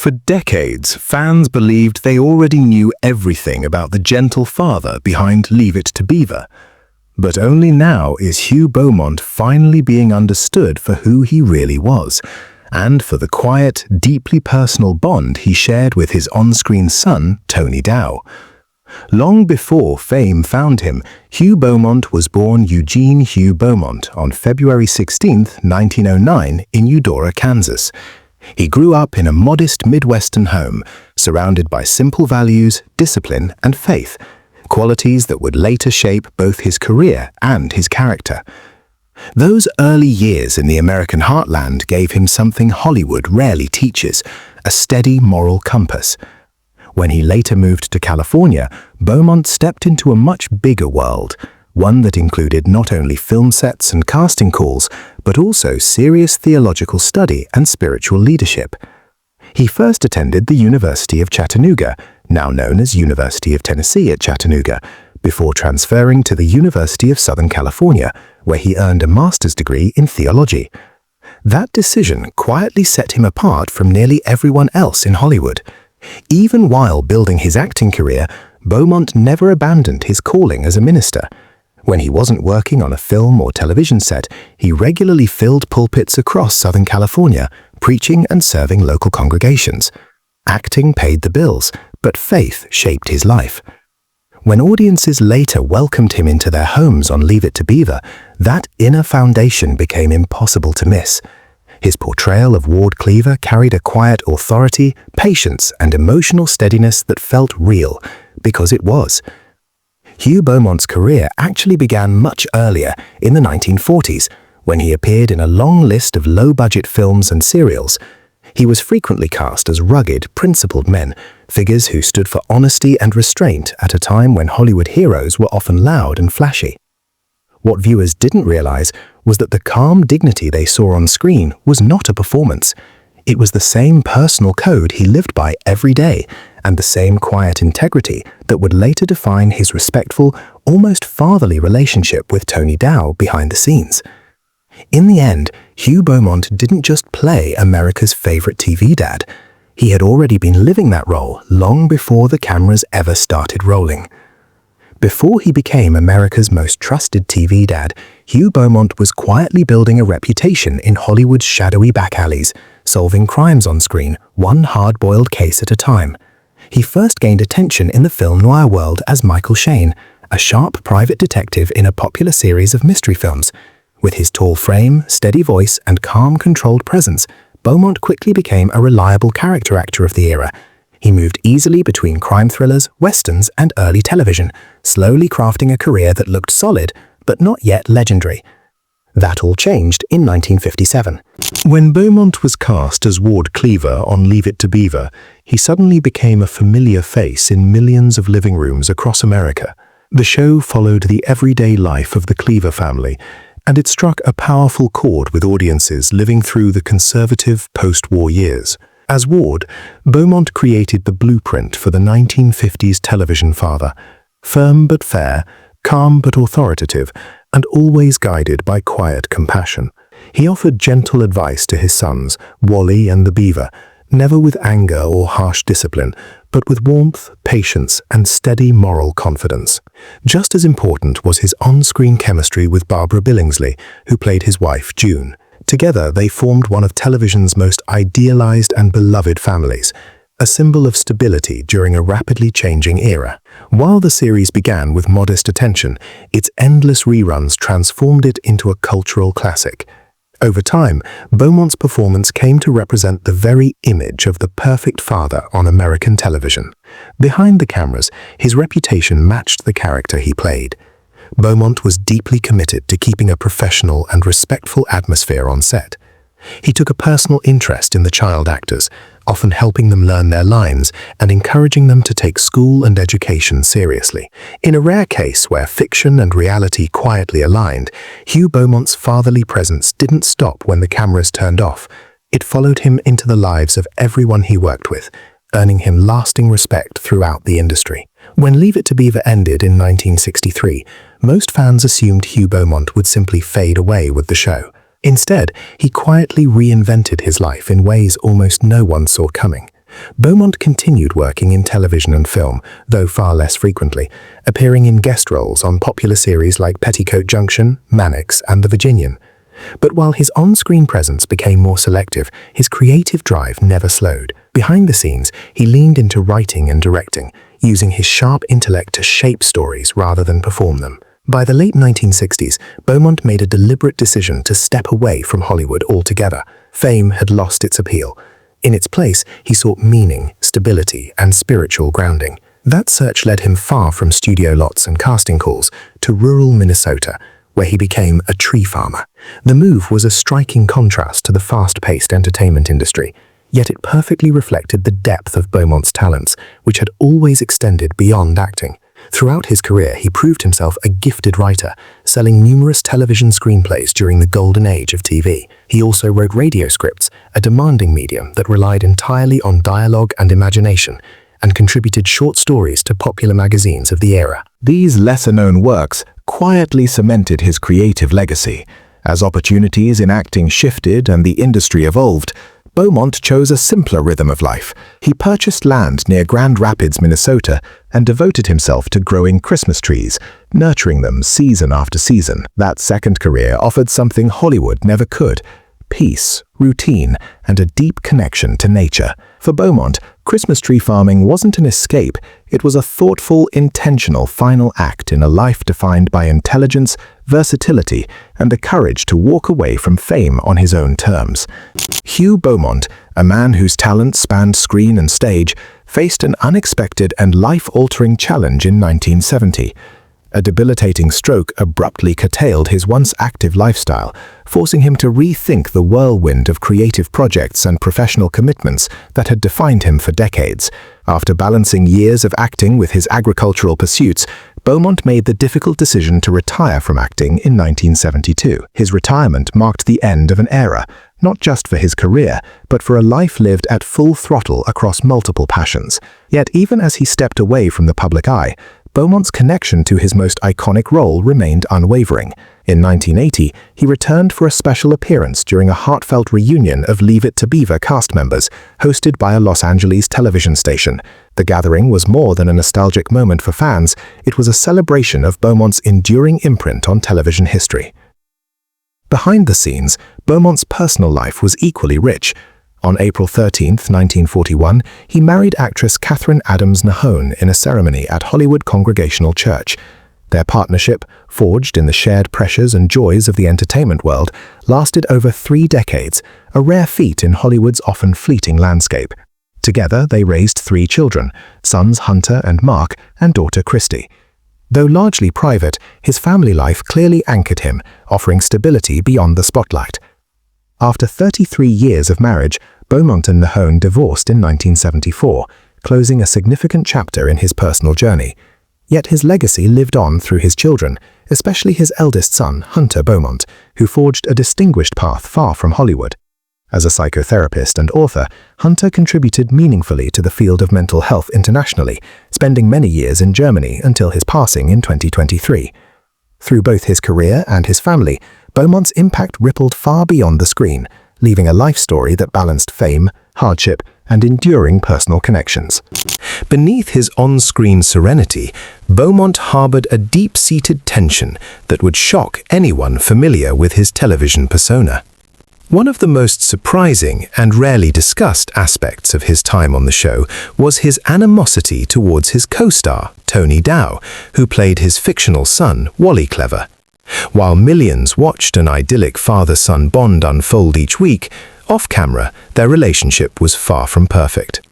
For decades, fans believed they already knew everything about the gentle father behind Leave It to Beaver. But only now is Hugh Beaumont finally being understood for who he really was, and for the quiet, deeply personal bond he shared with his on-screen son, Tony Dow. Long before fame found him, Hugh Beaumont was born Eugene Hugh Beaumont on February 16, 1909, in Eudora, Kansas. He grew up in a modest Midwestern home, surrounded by simple values, discipline, and faith, qualities that would later shape both his career and his character. Those early years in the American heartland gave him something Hollywood rarely teaches, a steady moral compass. When he later moved to California, Beaumont stepped into a much bigger world, one that included not only film sets and casting calls, but also serious theological study and spiritual leadership. He first attended the University of Chattanooga, now known as University of Tennessee at Chattanooga, before transferring to the University of Southern California, where he earned a master's degree in theology. That decision quietly set him apart from nearly everyone else in Hollywood. Even while building his acting career, Beaumont never abandoned his calling as a minister. When he wasn't working on a film or television set, he regularly filled pulpits across Southern California, preaching and serving local congregations. Acting paid the bills, but faith shaped his life. When audiences later welcomed him into their homes on Leave It to Beaver, that inner foundation became impossible to miss. His portrayal of Ward Cleaver carried a quiet authority, patience, and emotional steadiness that felt real, because it was. Hugh Beaumont's career actually began much earlier, in the 1940s, when he appeared in a long list of low-budget films and serials. He was frequently cast as rugged, principled men, figures who stood for honesty and restraint at a time when Hollywood heroes were often loud and flashy. What viewers didn't realize was that the calm dignity they saw on screen was not a performance. It was the same personal code he lived by every day, and the same quiet integrity that would later define his respectful, almost fatherly relationship with Tony Dow behind the scenes. In the end, Hugh Beaumont didn't just play America's favorite TV dad. He had already been living that role long before the cameras ever started rolling. Before he became America's most trusted TV dad, Hugh Beaumont was quietly building a reputation in Hollywood's shadowy back alleys, solving crimes on screen, one hard-boiled case at a time. He first gained attention in the film noir world as Michael Shane, a sharp private detective in a popular series of mystery films. With his tall frame, steady voice, and calm, controlled presence, Beaumont quickly became a reliable character actor of the era. He moved easily between crime thrillers, westerns, and early television, slowly crafting a career that looked solid, but not yet legendary. That all changed in 1957. When Beaumont was cast as Ward Cleaver on Leave It to Beaver, he suddenly became a familiar face in millions of living rooms across America. The show followed the everyday life of the Cleaver family, and it struck a powerful chord with audiences living through the conservative post-war years. As Ward, Beaumont created the blueprint for the 1950s television father, firm but fair, calm but authoritative, and always guided by quiet compassion. He offered gentle advice to his sons, Wally and the Beaver, never with anger or harsh discipline, but with warmth, patience, and steady moral confidence. Just as important was his on-screen chemistry with Barbara Billingsley, who played his wife, June. Together, they formed one of television's most idealized and beloved families, a symbol of stability during a rapidly changing era. While the series began with modest attention, its endless reruns transformed it into a cultural classic. Over time, Beaumont's performance came to represent the very image of the perfect father on American television. Behind the cameras, his reputation matched the character he played. Beaumont was deeply committed to keeping a professional and respectful atmosphere on set. He took a personal interest in the child actors, often helping them learn their lines and encouraging them to take school and education seriously. In a rare case where fiction and reality quietly aligned, Hugh Beaumont's fatherly presence didn't stop when the cameras turned off. It followed him into the lives of everyone he worked with, earning him lasting respect throughout the industry. When Leave It to Beaver ended in 1963, most fans assumed Hugh Beaumont would simply fade away with the show. Instead, he quietly reinvented his life in ways almost no one saw coming. Beaumont continued working in television and film, though far less frequently, appearing in guest roles on popular series like Petticoat Junction, Mannix, and The Virginian. But while his on-screen presence became more selective, his creative drive never slowed. Behind the scenes, he leaned into writing and directing, using his sharp intellect to shape stories rather than perform them. By the late 1960s, Beaumont made a deliberate decision to step away from Hollywood altogether. Fame had lost its appeal. In its place, he sought meaning, stability, and spiritual grounding. That search led him far from studio lots and casting calls to rural Minnesota, where he became a tree farmer. The move was a striking contrast to the fast-paced entertainment industry, yet it perfectly reflected the depth of Beaumont's talents, which had always extended beyond acting. Throughout his career, he proved himself a gifted writer, selling numerous television screenplays during the golden age of TV. He also wrote radio scripts, a demanding medium that relied entirely on dialogue and imagination, and contributed short stories to popular magazines of the era. These lesser-known works quietly cemented his creative legacy. As opportunities in acting shifted and the industry evolved, Beaumont chose a simpler rhythm of life. He purchased land near Grand Rapids, Minnesota, and devoted himself to growing Christmas trees, nurturing them season after season. That second career offered something Hollywood never could: peace, routine, and a deep connection to nature. For Beaumont, Christmas tree farming wasn't an escape, it was a thoughtful, intentional final act in a life defined by intelligence, versatility, and the courage to walk away from fame on his own terms. Hugh Beaumont, a man whose talent spanned screen and stage, faced an unexpected and life-altering challenge in 1970. A debilitating stroke abruptly curtailed his once active lifestyle, forcing him to rethink the whirlwind of creative projects and professional commitments that had defined him for decades. After balancing years of acting with his agricultural pursuits, Beaumont made the difficult decision to retire from acting in 1972. His retirement marked the end of an era, not just for his career, but for a life lived at full throttle across multiple passions. Yet even as he stepped away from the public eye, Beaumont's connection to his most iconic role remained unwavering. In 1980, he returned for a special appearance during a heartfelt reunion of Leave It to Beaver cast members, hosted by a Los Angeles television station. The gathering was more than a nostalgic moment for fans, it was a celebration of Beaumont's enduring imprint on television history. Behind the scenes, Beaumont's personal life was equally rich. On April 13, 1941, he married actress Catherine Adams Nahone in a ceremony at Hollywood Congregational Church. Their partnership, forged in the shared pressures and joys of the entertainment world, lasted over 3 decades, a rare feat in Hollywood's often fleeting landscape. Together, they raised 3 children, sons Hunter and Mark, and daughter Christy. Though largely private, his family life clearly anchored him, offering stability beyond the spotlight. After 33 years of marriage, Beaumont and Nahone divorced in 1974, closing a significant chapter in his personal journey. Yet his legacy lived on through his children, especially his eldest son, Hunter Beaumont, who forged a distinguished path far from Hollywood. As a psychotherapist and author, Hunter contributed meaningfully to the field of mental health internationally, spending many years in Germany until his passing in 2023. Through both his career and his family, Beaumont's impact rippled far beyond the screen, leaving a life story that balanced fame, hardship, and enduring personal connections. Beneath his on-screen serenity, Beaumont harbored a deep-seated tension that would shock anyone familiar with his television persona. One of the most surprising and rarely discussed aspects of his time on the show was his animosity towards his co-star, Tony Dow, who played his fictional son, Wally Clever. While millions watched an idyllic father-son bond unfold each week, off-camera, their relationship was far from perfect.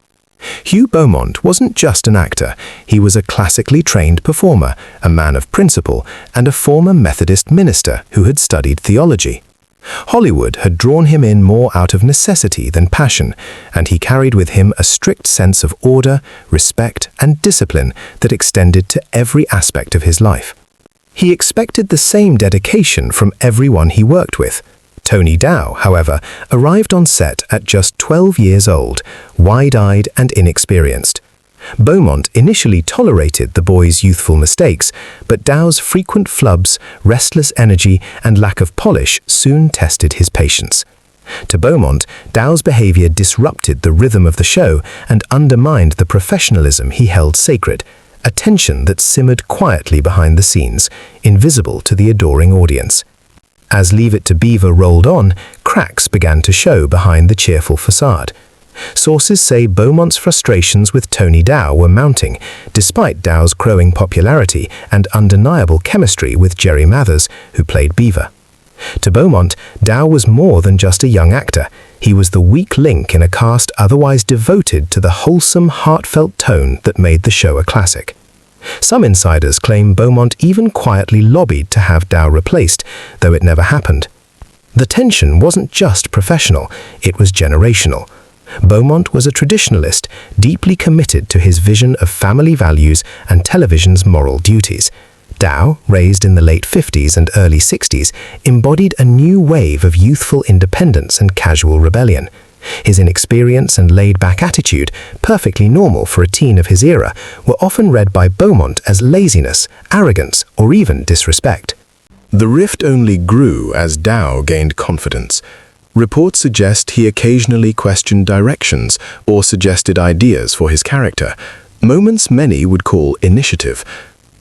Hugh Beaumont wasn't just an actor, he was a classically trained performer, a man of principle, and a former Methodist minister who had studied theology. Hollywood had drawn him in more out of necessity than passion, and he carried with him a strict sense of order, respect, and discipline that extended to every aspect of his life. He expected the same dedication from everyone he worked with. Tony Dow, however, arrived on set at just 12 years old, wide-eyed and inexperienced. Beaumont initially tolerated the boy's youthful mistakes, but Dow's frequent flubs, restless energy, and lack of polish soon tested his patience. To Beaumont, Dow's behavior disrupted the rhythm of the show and undermined the professionalism he held sacred, a tension that simmered quietly behind the scenes, invisible to the adoring audience. As Leave It to Beaver rolled on, cracks began to show behind the cheerful facade. Sources say Beaumont's frustrations with Tony Dow were mounting, despite Dow's growing popularity and undeniable chemistry with Jerry Mathers, who played Beaver. To Beaumont, Dow was more than just a young actor. He was the weak link in a cast otherwise devoted to the wholesome, heartfelt tone that made the show a classic. Some insiders claim Beaumont even quietly lobbied to have Dow replaced, though it never happened. The tension wasn't just professional, it was generational. Beaumont was a traditionalist, deeply committed to his vision of family values and television's moral duties. Dow, raised in the late 50s and early 60s, embodied a new wave of youthful independence and casual rebellion. His inexperience and laid-back attitude, perfectly normal for a teen of his era, were often read by Beaumont as laziness, arrogance, or even disrespect. The rift only grew as Dow gained confidence. Reports suggest he occasionally questioned directions or suggested ideas for his character, moments many would call initiative.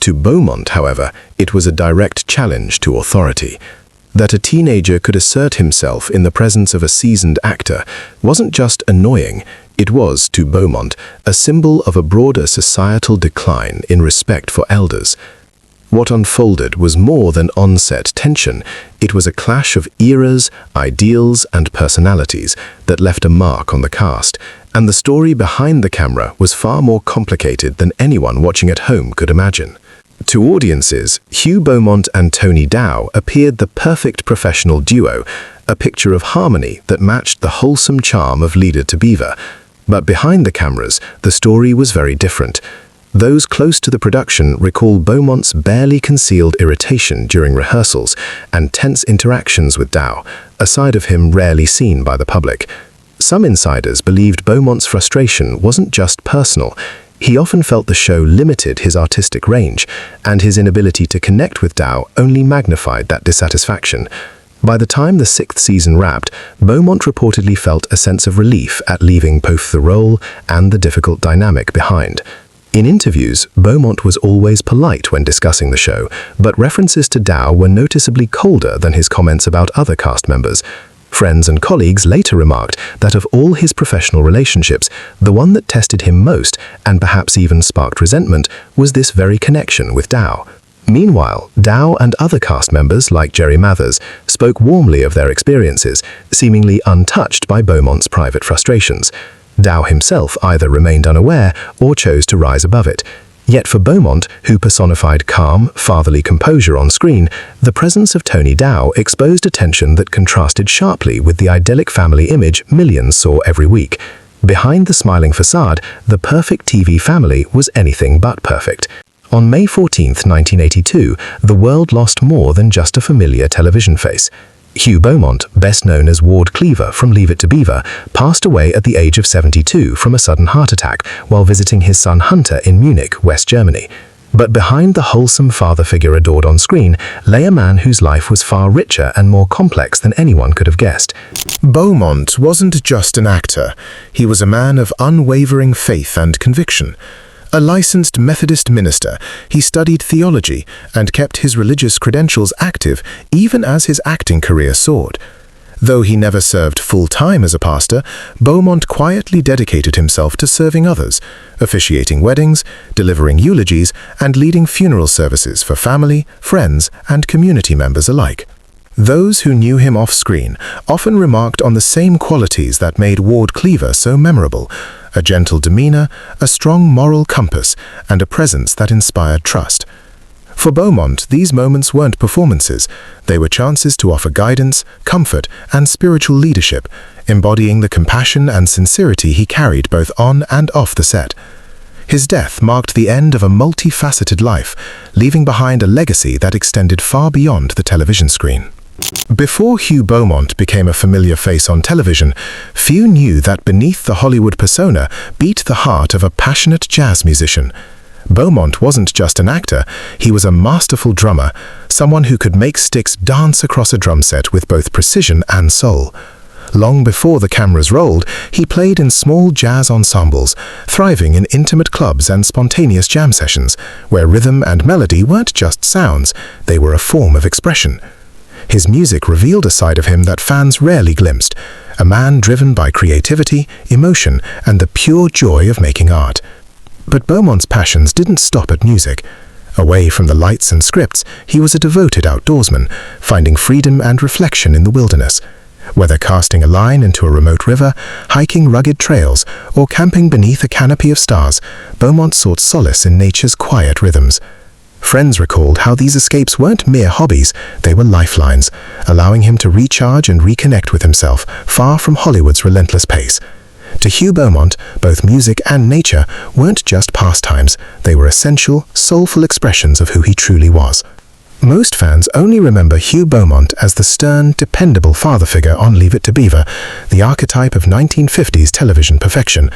To Beaumont, however, it was a direct challenge to authority. That a teenager could assert himself in the presence of a seasoned actor wasn't just annoying, it was, to Beaumont, a symbol of a broader societal decline in respect for elders. What unfolded was more than on-set tension. It was a clash of eras, ideals, and personalities that left a mark on the cast, and the story behind the camera was far more complicated than anyone watching at home could imagine. To audiences, Hugh Beaumont and Tony Dow appeared the perfect professional duo, a picture of harmony that matched the wholesome charm of Leave It to Beaver. But behind the cameras, the story was very different. Those close to the production recall Beaumont's barely concealed irritation during rehearsals and tense interactions with Dow, a side of him rarely seen by the public. Some insiders believed Beaumont's frustration wasn't just personal. He often felt the show limited his artistic range, and his inability to connect with Dow only magnified that dissatisfaction. By the time the 6th season wrapped, Beaumont reportedly felt a sense of relief at leaving both the role and the difficult dynamic behind. In interviews, Beaumont was always polite when discussing the show, but references to Dow were noticeably colder than his comments about other cast members. Friends and colleagues later remarked that of all his professional relationships, the one that tested him most, and perhaps even sparked resentment, was this very connection with Dow. Meanwhile, Dow and other cast members, like Jerry Mathers, spoke warmly of their experiences, seemingly untouched by Beaumont's private frustrations. Dow himself either remained unaware or chose to rise above it. Yet for Beaumont, who personified calm, fatherly composure on screen, the presence of Tony Dow exposed a tension that contrasted sharply with the idyllic family image millions saw every week. Behind the smiling facade, the perfect TV family was anything but perfect. On May 14, 1982, the world lost more than just a familiar television face. Hugh Beaumont, best known as Ward Cleaver from Leave It to Beaver, passed away at the age of 72 from a sudden heart attack while visiting his son Hunter in Munich, West Germany. But behind the wholesome father figure adored on screen lay a man whose life was far richer and more complex than anyone could have guessed. Beaumont wasn't just an actor, he was a man of unwavering faith and conviction. A licensed Methodist minister, he studied theology and kept his religious credentials active even as his acting career soared. Though he never served full-time as a pastor, Beaumont quietly dedicated himself to serving others, officiating weddings, delivering eulogies, and leading funeral services for family, friends, and community members alike. Those who knew him off-screen often remarked on the same qualities that made Ward Cleaver so memorable: a gentle demeanor, a strong moral compass, and a presence that inspired trust. For Beaumont, these moments weren't performances. They were chances to offer guidance, comfort, and spiritual leadership, embodying the compassion and sincerity he carried both on and off the set. His death marked the end of a multifaceted life, leaving behind a legacy that extended far beyond the television screen. Before Hugh Beaumont became a familiar face on television, few knew that beneath the Hollywood persona beat the heart of a passionate jazz musician. Beaumont wasn't just an actor, he was a masterful drummer, someone who could make sticks dance across a drum set with both precision and soul. Long before the cameras rolled, he played in small jazz ensembles, thriving in intimate clubs and spontaneous jam sessions, where rhythm and melody weren't just sounds, they were a form of expression. His music revealed a side of him that fans rarely glimpsed, a man driven by creativity, emotion, and the pure joy of making art. But Beaumont's passions didn't stop at music. Away from the lights and scripts, he was a devoted outdoorsman, finding freedom and reflection in the wilderness. Whether casting a line into a remote river, hiking rugged trails, or camping beneath a canopy of stars, Beaumont sought solace in nature's quiet rhythms. Friends recalled how these escapes weren't mere hobbies, they were lifelines, allowing him to recharge and reconnect with himself, far from Hollywood's relentless pace. To Hugh Beaumont, both music and nature weren't just pastimes, they were essential, soulful expressions of who he truly was. Most fans only remember Hugh Beaumont as the stern, dependable father figure on Leave It to Beaver, the archetype of 1950s television perfection.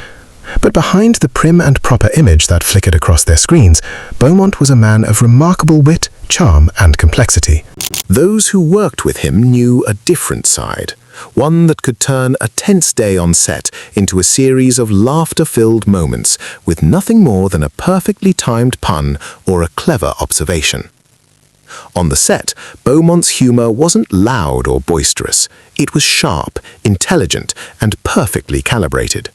But behind the prim and proper image that flickered across their screens, Beaumont was a man of remarkable wit, charm, and complexity. Those who worked with him knew a different side, one that could turn a tense day on set into a series of laughter-filled moments with nothing more than a perfectly timed pun or a clever observation. On the set, Beaumont's humor wasn't loud or boisterous. It was sharp, intelligent, and perfectly calibrated.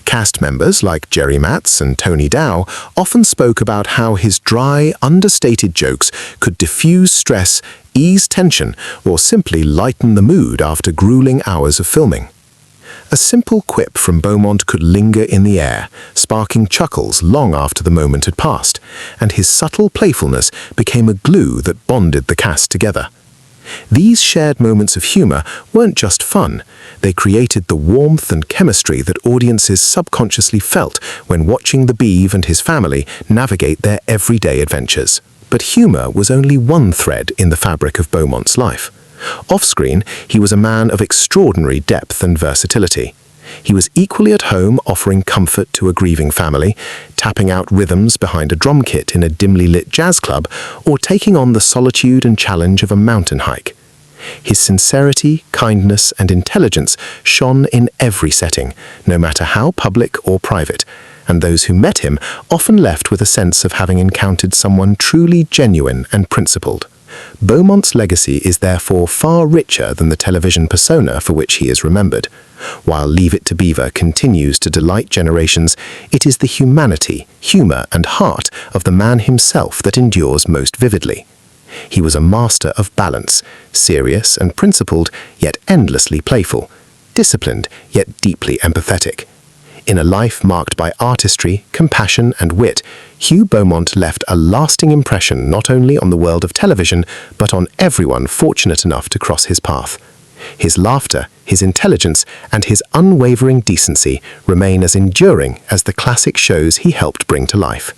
Cast members like Jerry Matz and Tony Dow often spoke about how his dry, understated jokes could diffuse stress, ease tension, or simply lighten the mood after grueling hours of filming. A simple quip from Beaumont could linger in the air, sparking chuckles long after the moment had passed, and his subtle playfulness became a glue that bonded the cast together. These shared moments of humor weren't just fun, they created the warmth and chemistry that audiences subconsciously felt when watching the Beaver and his family navigate their everyday adventures. But humor was only one thread in the fabric of Beaumont's life. Off-screen, he was a man of extraordinary depth and versatility. He was equally at home offering comfort to a grieving family, tapping out rhythms behind a drum kit in a dimly lit jazz club, or taking on the solitude and challenge of a mountain hike. His sincerity, kindness, and intelligence shone in every setting, no matter how public or private, and those who met him often left with a sense of having encountered someone truly genuine and principled. Beaumont's legacy is therefore far richer than the television persona for which he is remembered. While Leave It to Beaver continues to delight generations, it is the humanity, humor, and heart of the man himself that endures most vividly. He was a master of balance, serious and principled, yet endlessly playful, disciplined, yet deeply empathetic. In a life marked by artistry, compassion, and wit, Hugh Beaumont left a lasting impression not only on the world of television, but on everyone fortunate enough to cross his path. His laughter, his intelligence, and his unwavering decency remain as enduring as the classic shows he helped bring to life.